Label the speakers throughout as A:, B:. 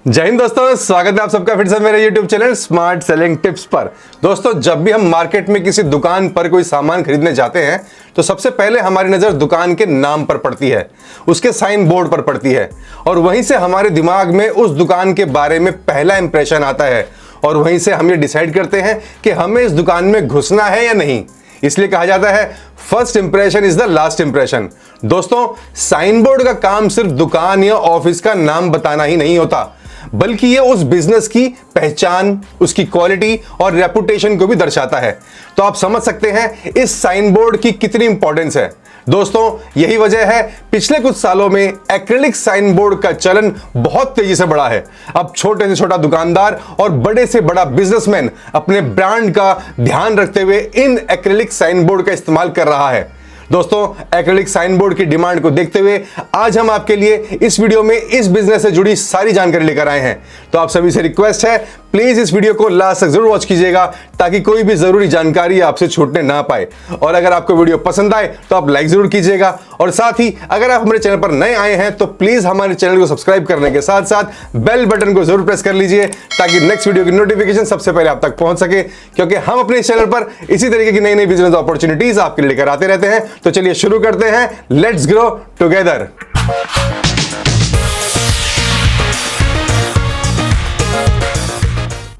A: जय हिंद दोस्तों, स्वागत है आप सबका फिर से मेरे YouTube channel smart selling tips पर। दोस्तों, जब भी हम मार्केट में किसी दुकान पर कोई सामान खरीदने जाते हैं तो सबसे पहले हमारी नजर दुकान के नाम पर पड़ती है, उसके साइन बोर्ड पर पड़ती है और वहीं से हमारे दिमाग में उस दुकान के बारे में पहला इंप्रेशन आता है और वहीं से हम ये डिसाइड करते हैं कि हमें इस दुकान में घुसना है या नहीं। इसलिए कहा जाता है first impression is the last impression. दोस्तों, साइन बोर्ड का काम सिर्फ दुकान या ऑफिस का नाम बताना ही नहीं होता, बल्कि ये उस बिजनेस की पहचान, उसकी क्वालिटी और रेपुटेशन को भी दर्शाता है। तो आप समझ सकते हैं इस साइन बोर्ड की कितनी इंपॉर्टेंस है। दोस्तों, यही वजह है पिछले कुछ सालों में एक्रिलिक साइन बोर्ड का चलन बहुत तेजी से बढ़ा है। अब छोटे से छोटा दुकानदार और बड़े से बड़ा बिजनेसमैन अपने ब्रांड का ध्यान रखते हुए इन एक्रिलिक साइन बोर्ड का इस्तेमाल कर रहा है। दोस्तों, एक्रिलिक साइन बोर्ड की डिमांड को देखते हुए आज हम आपके लिए इस वीडियो में इस बिजनेस से जुड़ी सारी जानकारी लेकर आए हैं। तो आप सभी से रिक्वेस्ट है, प्लीज इस वीडियो को लास्ट तक जरूर वॉच कीजिएगा ताकि कोई भी जरूरी जानकारी आपसे छूटने ना पाए। और अगर आपको वीडियो पसंद आए तो आप लाइक जरूर कीजिएगा और साथ ही अगर आप हमारे चैनल पर नए आए हैं तो प्लीज हमारे चैनल को सब्सक्राइब करने के साथ साथ बेल बटन को जरूर प्रेस कर लीजिए ताकि नेक्स्ट वीडियो की नोटिफिकेशन सबसे पहले आप तक पहुंच सके, क्योंकि हम अपने चैनल पर इसी तरीके की नई नई बिजनेस अपॉर्चुनिटीज आपके लिए लेकर आते रहते हैं। तो चलिए शुरू करते हैं, लेट्स ग्रो टुगेदर।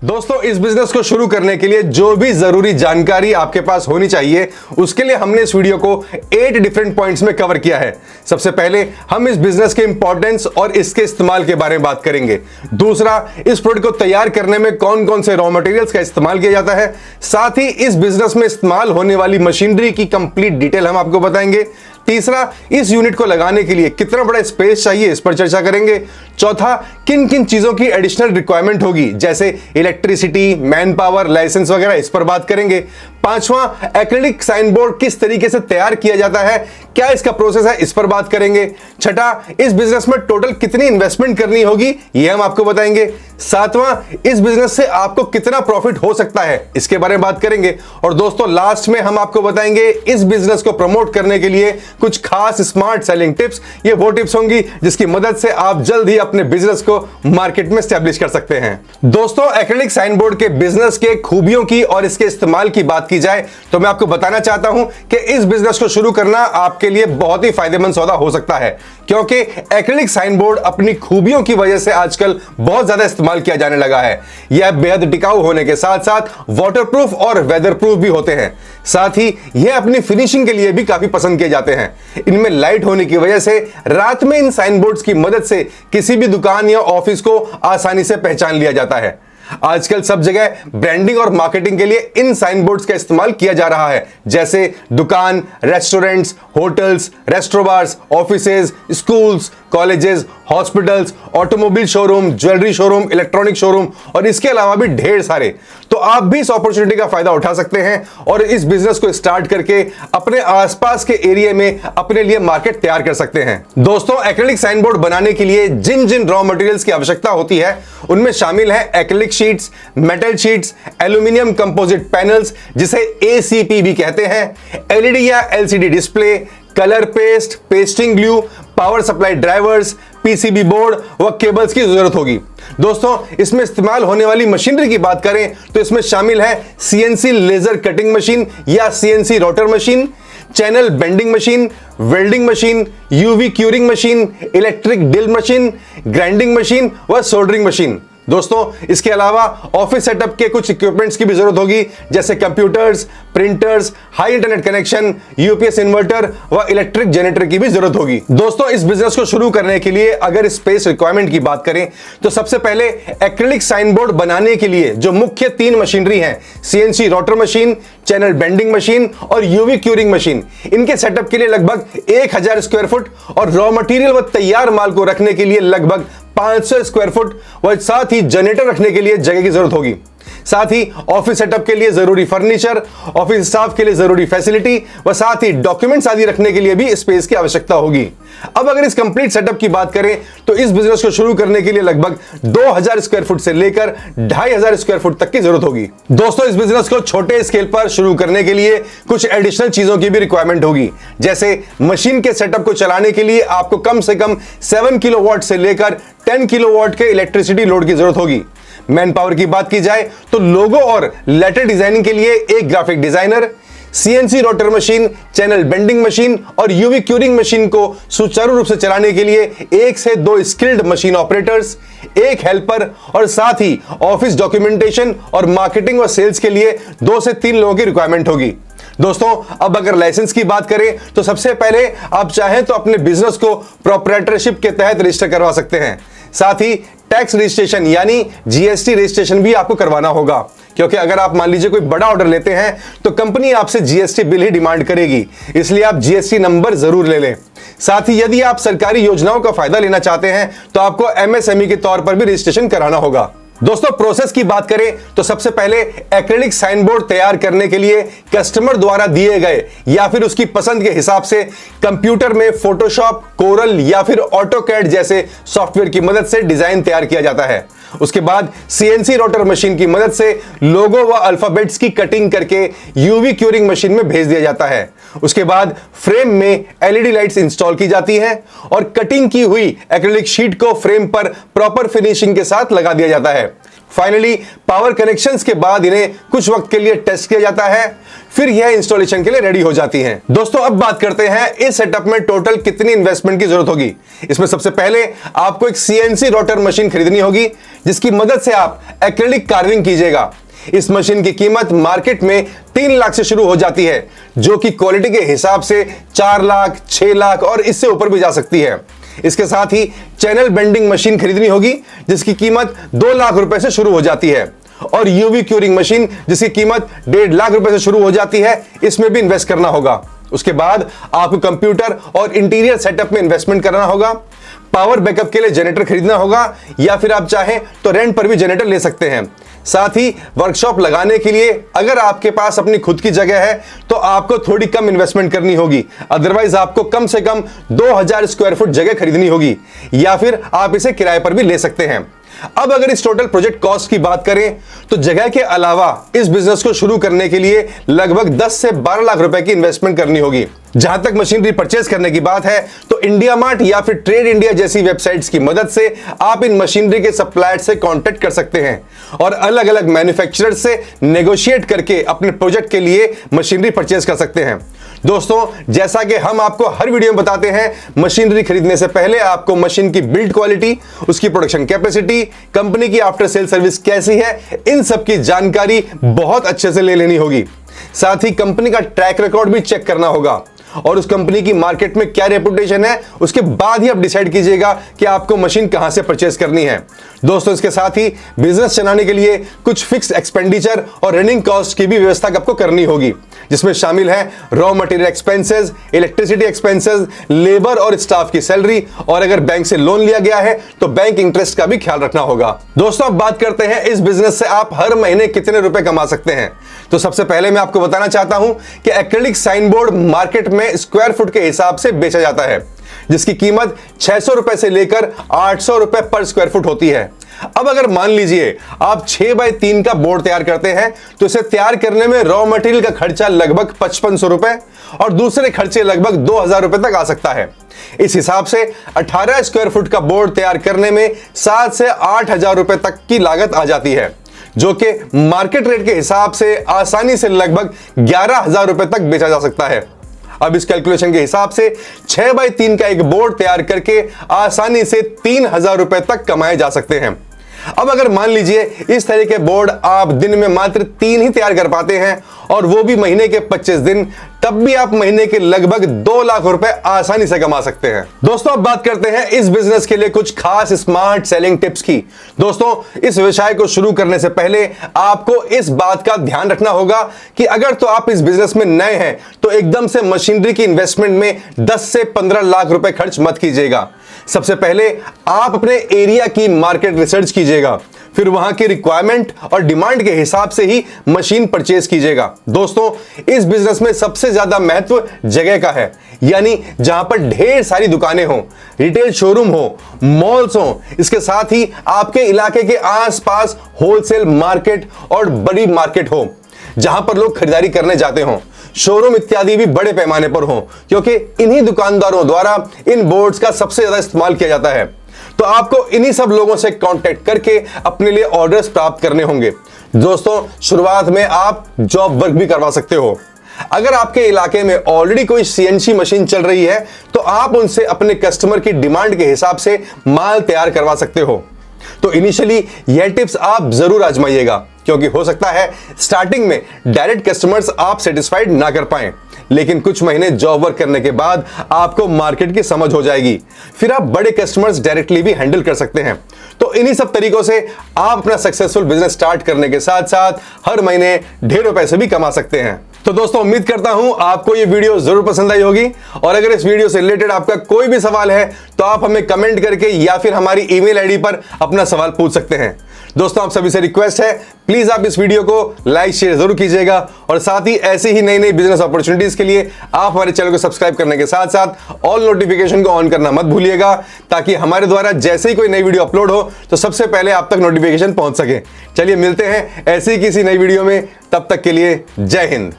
A: दोस्तों, इस बिजनेस को शुरू करने के लिए जो भी जरूरी जानकारी आपके पास होनी चाहिए उसके लिए हमने इस वीडियो को 8 डिफरेंट पॉइंट्स में कवर किया है। सबसे पहले हम इस बिजनेस के इंपॉर्टेंस और इसके इस्तेमाल के बारे में बात करेंगे। दूसरा, इस प्रोडक्ट को तैयार करने में कौन कौन से रॉ मटेरियल्स का इस्तेमाल किया जाता है। साथ ही इस बिजनेस में इस्तेमाल होने वाली मशीनरी की कंप्लीट डिटेल हम आपको बताएंगे। तीसरा, इस यूनिट को लगाने के लिए कितना बड़ा स्पेस चाहिए, इस पर चर्चा करेंगे। चौथा, किन किन चीजों की एडिशनल रिक्वायरमेंट होगी जैसे इलेक्ट्रिसिटी, मैन पावर, लाइसेंस वगैरह, इस पर बात करेंगे। पांचवा, एक्रिलिक साइन बोर्ड किस तरीके से तैयार किया जाता है, क्या इसका प्रोसेस है, इस पर बात करेंगे। छठा, इस बिजनेस में टोटल कितनी इन्वेस्टमेंट करनी होगी, यह हम आपको बताएंगे। सातवां, इस बिजनेस से आपको कितना प्रॉफिट हो सकता है, इसके बारे में बात करेंगे। और दोस्तों, लास्ट में हम आपको बताएंगे इस बिजनेस को प्रमोट करने के लिए कुछ खास स्मार्ट सेलिंग टिप्स। ये वो टिप्स होंगी जिसकी मदद से आप जल्द ही अपने बिजनेस को मार्केट में एस्टैब्लिश कर सकते हैं। दोस्तों, एक्रिलिक साइन बोर्ड के बिजनेस के खूबियों की और इसके इस्तेमाल की बात की जाए तो मैं आपको बताना चाहता हूं कि इस बिजनेस को शुरू करना आपके लिए बहुत ही फायदेमंद सौदा हो सकता है, क्योंकि एक्रिलिक साइन बोर्ड अपनी खूबियों की वजह से आजकल बहुत ज्यादा इस्तेमाल किया जाने लगा है। यह बेहद टिकाऊ होने के साथ साथ वाटरप्रूफ और वेदरप्रूफ भी होते हैं। साथ ही यह अपनी फिनिशिंग के लिए भी काफी पसंद किए जाते हैं। इनमें लाइट होने की वजह से रात में इन साइन बोर्ड्स की मदद से किसी भी दुकान या ऑफिस को आसानी से पहचान लिया जाता है। आजकल सब जगह ब्रांडिंग और मार्केटिंग के लिए इन साइन बोर्ड्स का इस्तेमाल किया जा रहा है, जैसे दुकान, restaurants, hotels, restobars, offices, schools, colleges, hospitals, automobile showroom, jewellery showroom, electronic showroom और इसके अलावा भी ढेर सारे। तो आप भी इस अपॉर्चुनिटी का फायदा उठा सकते हैं और इस बिजनेस को स्टार्ट करके अपने आसपास के एरिया में अपने लिए मार्केट तैयार कर सकते हैं। दोस्तों, एक्रिलिक साइन बोर्ड बनाने के लिए जिन जिन रॉ मटेरियल्स की आवश्यकता होती है उनमें शामिल है acrylic sheets, metal sheets, aluminium composite panels जिसे ACP भी कहते हैं, LED या LCD display, colour paste, pasting glue, power supply drivers, PCB board व केबल्स की जरूरत होगी। दोस्तों, इसमें इस्तेमाल होने वाली मशीनरी की बात करें तो इसमें शामिल है CNC लेजर कटिंग मशीन या CNC rotor machine, channel bending machine, welding machine, UV curing machine, electric drill machine, grinding machine व सोल्डरिंग मशीन। दोस्तों, इसके अलावा ऑफिस सेटअप के कुछ इक्विपमेंट्स की भी जरूरत होगी जैसे computers, printers, high internet connection, UPS inverter व इलेक्ट्रिक जनरेटर की भी जरूरत होगी। दोस्तों, इस बिजनेस को शुरू करने के लिए अगर स्पेस रिक्वायरमेंट की बात करें तो सबसे पहले एक्रिलिक साइन बोर्ड बनाने के लिए जो मुख्य 3 मशीनरी हैं, CNC rotor machine, channel bending machine और UV क्यूरिंग मशीन, इनके सेटअप के लिए लगभग 1000 स्क्वायर फुट और रॉ मटेरियल व तैयार माल को रखने के लिए लगभग 500 स्क्वायर फुट व साथ ही जनरेटर रखने के लिए जगह की जरूरत होगी। साथ ही ऑफिस सेटअप के लिए जरूरी फर्नीचर, ऑफिस स्टाफ के लिए जरूरी फैसिलिटी व साथ ही डॉक्यूमेंट्स आदि रखने के लिए भी स्पेस की आवश्यकता होगी। अब अगर इस कंप्लीट सेटअप की बात करें तो इस बिजनेस को शुरू करने के लिए लगभग 2000 स्क्वायर फुट से लेकर 2500 स्क्वायर फुट तक की जरूरत होगी। दोस्तों, इस बिजनेस को छोटे स्केल पर शुरू करने के लिए कुछ एडिशनल चीजों की भी रिक्वायरमेंट होगी, जैसे मशीन के सेटअप को चलाने के लिए आपको कम से कम 7 किलोवाट से लेकर 10 किलोवाट के इलेक्ट्रिसिटी लोड की जरूरत होगी। मैन पावर की बात की जाए तो लोगो और लेटर डिजाइनिंग के लिए एक graphic designer, CNC rotor machine, channel bending machine और यूवी क्यूरिंग मशीन को सुचारू रूप से चलाने के लिए 1 से 2 स्किल्ड मशीन ऑपरेटर्स, एक हेल्पर और साथ ही ऑफिस डॉक्यूमेंटेशन और मार्केटिंग और सेल्स के लिए 2 से 3 लोगों की रिक्वायरमेंट होगी। दोस्तों, अब अगर लाइसेंस की बात करें तो सबसे पहले आप चाहें तो अपने बिजनेस को प्रोप्राइटरशिप के तहत रजिस्टर करवा सकते हैं। साथ ही टैक्स रजिस्ट्रेशन यानी जीएसटी रजिस्ट्रेशन भी आपको करवाना होगा, क्योंकि अगर आप मान लीजिए कोई बड़ा ऑर्डर लेते हैं तो कंपनी आपसे जीएसटी बिल ही डिमांड करेगी, इसलिए आप जीएसटी नंबर जरूर ले लें। साथ ही यदि आप सरकारी योजनाओं का फायदा लेना चाहते हैं तो आपको एमएसएमई के तौर पर भी रजिस्ट्रेशन कराना होगा। दोस्तों, प्रोसेस की बात करें तो सबसे पहले एक्रिलिक साइन बोर्ड तैयार करने के लिए कस्टमर द्वारा दिए गए या फिर उसकी पसंद के हिसाब से कंप्यूटर में फोटोशॉप, कोरल या फिर ऑटोकैड जैसे सॉफ्टवेयर की मदद से डिजाइन तैयार किया जाता है। उसके बाद सीएनसी रोटर मशीन की मदद से लोगो व अल्फाबेट्स की कटिंग करके यूवी क्यूरिंग मशीन में भेज दिया जाता है। उसके बाद फ्रेम में एलईडी लाइट्स इंस्टॉल की जाती हैं और कटिंग की हुई एक्रिलिक शीट को फ्रेम पर प्रॉपर फिनिशिंग के साथ लगा दिया जाता है। फाइनली पावर कनेक्शंस के बाद इन्हें कुछ वक्त के लिए टेस्ट किया जाता है, फिर यह इंस्टॉलेशन के लिए रेडी हो जाती हैं। दोस्तों, अब बात करते हैं इस सेटअप में टोटल कितनी इन्वेस्टमेंट की जरूरत होगी। इसमें सबसे पहले आपको एक सीएनसी रोटर मशीन खरीदनी होगी, जिसकी मदद से आप एक्रिलिक कार्विंग कीजिएगा। इस मशीन की कीमत मार्केट में 3 लाख से शुरू हो जाती है, जो कि क्वालिटी के हिसाब से 4 लाख, 6 लाख और इससे ऊपर भी जा सकती है। इसके साथ ही चैनल बेंडिंग मशीन खरीदनी होगी, जिसकी कीमत 2 लाख रुपए से शुरू हो जाती है, और यूवी क्यूरिंग मशीन जिसकी कीमत 1.5 लाख रुपए से शुरू हो जाती है, इसमें भी इन्वेस्ट करना होगा। उसके बाद आपको कंप्यूटर और इंटीरियर सेटअप में इन्वेस्टमेंट करना होगा। पावर बैकअप के लिए जनरेटर खरीदना होगा या फिर आप चाहें तो रेंट पर भी जनरेटर ले सकते हैं। साथ ही वर्कशॉप लगाने के लिए अगर आपके पास अपनी खुद की जगह है तो आपको थोड़ी कम इन्वेस्टमेंट करनी होगी, अदरवाइज आपको कम से कम 2000 स्क्वायर फुट जगह खरीदनी होगी या फिर आप इसे किराए पर भी ले सकते हैं। अब अगर इस टोटल प्रोजेक्ट कॉस्ट की बात करें तो जगह के अलावा इस बिजनेस को शुरू करने के लिए लगभग 10 से 12 लाख रुपए की इन्वेस्टमेंट करनी होगी। जहां तक मशीनरी परचेज करने की बात है तो इंडिया मार्ट या फिर ट्रेड इंडिया जैसी वेबसाइट्स की मदद से आप इन मशीनरी के सप्लायर से कांटेक्ट कर सकते हैं और अलग अलग मैन्युफैक्चरर से नेगोशिएट करके अपने प्रोजेक्ट के लिए मशीनरी परचेज कर सकते हैं। दोस्तों, जैसा कि हम आपको हर वीडियो में बताते हैं, मशीनरी खरीदने से पहले आपको मशीन की बिल्ड क्वालिटी, उसकी प्रोडक्शन कैपेसिटी, कंपनी की आफ्टर सेल सर्विस कैसी है, इन सब की जानकारी बहुत अच्छे से ले लेनी होगी। साथ ही कंपनी का ट्रैक रिकॉर्ड भी चेक करना होगा और उस कंपनी की मार्केट में क्या रेपुटेशन है, उसके बाद ही आप डिसाइड कीजिएगा कि आपको मशीन कहां से परचेज करनी है। दोस्तों, इसके साथ ही बिजनेस चलाने के लिए कुछ फिक्स एक्सपेंडिचर और रनिंग कॉस्ट की भी व्यवस्था आपको करनी होगी, जिसमें शामिल है raw material expenses, electricity expenses, labour और स्टाफ की सैलरी, और अगर बैंक से लोन लिया गया है तो बैंक इंटरेस्ट का भी ख्याल रखना होगा। दोस्तों, अब बात करते हैं इस बिजनेस से आप हर महीने कितने रुपए कमा सकते हैं। तो सबसे पहले मैं आपको बताना चाहता हूं कि एक्रिलिक साइन बोर्ड मार्केट में स्क्वायर फुट के हिसाब से बेचा जाता है, जिसकी कीमत 600 रुपए से लेकर 800 रुपए पर स्क्वायर फुट होती है। अब अगर मान लीजिए आप 6x3 का बोर्ड तैयार करते हैं तो इसे तैयार करने में रॉ मटेरियल का खर्चा लगभग 5500 रुपए और दूसरे खर्चे लगभग 2000 रुपए तक आ सकता है। इस हिसाब से 18 स्क्वायर फुट का बोर्ड तैयार करने में 7 से 8000 रुपए तक की लागत आ जाती है, जो कि मार्केट रेट के हिसाब से आसानी से लगभग 11000 रुपए तक बेचा जा सकता है। अब इस कैलकुलेशन के हिसाब से 6x3 का एक बोर्ड तैयार करके आसानी से 3000 रुपए तक कमाए जा सकते हैं। अब अगर मान लीजिए इस तरह के बोर्ड आप दिन में मात्र 3 ही तैयार कर पाते हैं और वो भी महीने के 25 दिन, तब भी आप महीने के लगभग 2 लाख रुपए आसानी से कमा सकते हैं। दोस्तों, अब बात करते हैं इस बिजनेस के लिए कुछ खास स्मार्ट सेलिंग टिप्स की। दोस्तों, इस व्यवसाय को शुरू करने से पहले आपको इस बात का ध्यान रखना होगा कि अगर तो आप इस बिजनेस में नए हैं तो एकदम से मशीनरी की इन्वेस्टमेंट में 10 से 15 लाख रुपए खर्च मत कीजिएगा। सबसे पहले आप अपने एरिया की मार्केट रिसर्च कीजिएगा, फिर वहां की रिक्वायरमेंट और डिमांड के हिसाब से ही मशीन परचेज कीजिएगा। दोस्तों, इस बिजनेस में सबसे ज्यादा महत्व जगह का है, यानी जहां पर ढेर सारी दुकानें हो, रिटेल शोरूम हो, मॉल्स हो, इसके साथ ही आपके इलाके के आसपास होलसेल मार्केट और बड़ी मार्केट हो जहां पर लोग खरीदारी करने जाते हों, शोरूम इत्यादि भी बड़े पैमाने पर हो, क्योंकि इन्हीं दुकानदारों द्वारा इन बोर्ड्स का सबसे ज्यादा इस्तेमाल किया जाता है। तो आपको इन्हीं सब लोगों से कांटेक्ट करके अपने लिए ऑर्डर्स प्राप्त करने होंगे। दोस्तों, शुरुआत में आप जॉब वर्क भी करवा सकते हो। अगर आपके इलाके में ऑलरेडी कोई सीएनसी मशीन चल रही है तो आप उनसे अपने कस्टमर की डिमांड के हिसाब से माल तैयार करवा सकते हो। तो इनिशियली यह टिप्स आप जरूर आजमाइएगा, क्योंकि हो सकता है स्टार्टिंग में डायरेक्ट कस्टमर्स आप सेटिस्फाइड ना कर पाएं, लेकिन कुछ महीने जॉब वर्क करने के बाद आपको मार्केट की समझ हो जाएगी, फिर आप बड़े कस्टमर्स डायरेक्टली भी हैंडल कर सकते हैं। तो इन्हीं सब तरीकों से आप अपना सक्सेसफुल बिजनेस स्टार्ट करने के साथ साथ हर महीने ढेरों पैसे भी कमा सकते हैं। तो दोस्तों, उम्मीद करता हूं आपको ये वीडियो जरूर पसंद आई होगी, और अगर इस वीडियो से रिलेटेड आपका कोई भी सवाल है तो आप हमें कमेंट करके या फिर हमारी ईमेल आईडी पर अपना सवाल पूछ सकते हैं। दोस्तों, आप सभी से रिक्वेस्ट है, प्लीज आप इस वीडियो को लाइक शेयर जरूर कीजिएगा, और साथ ही ऐसी ही नई नई बिजनेस अपॉर्चुनिटीज के लिए आप हमारे चैनल को सब्सक्राइब करने के साथ साथ ऑल नोटिफिकेशन को ऑन करना मत भूलिएगा, ताकि हमारे द्वारा जैसे ही कोई नई वीडियो अपलोड हो तो सबसे पहले आप तक नोटिफिकेशन पहुंच सके। चलिए मिलते हैं ऐसी किसी नई वीडियो में, तब तक के लिए जय हिंद।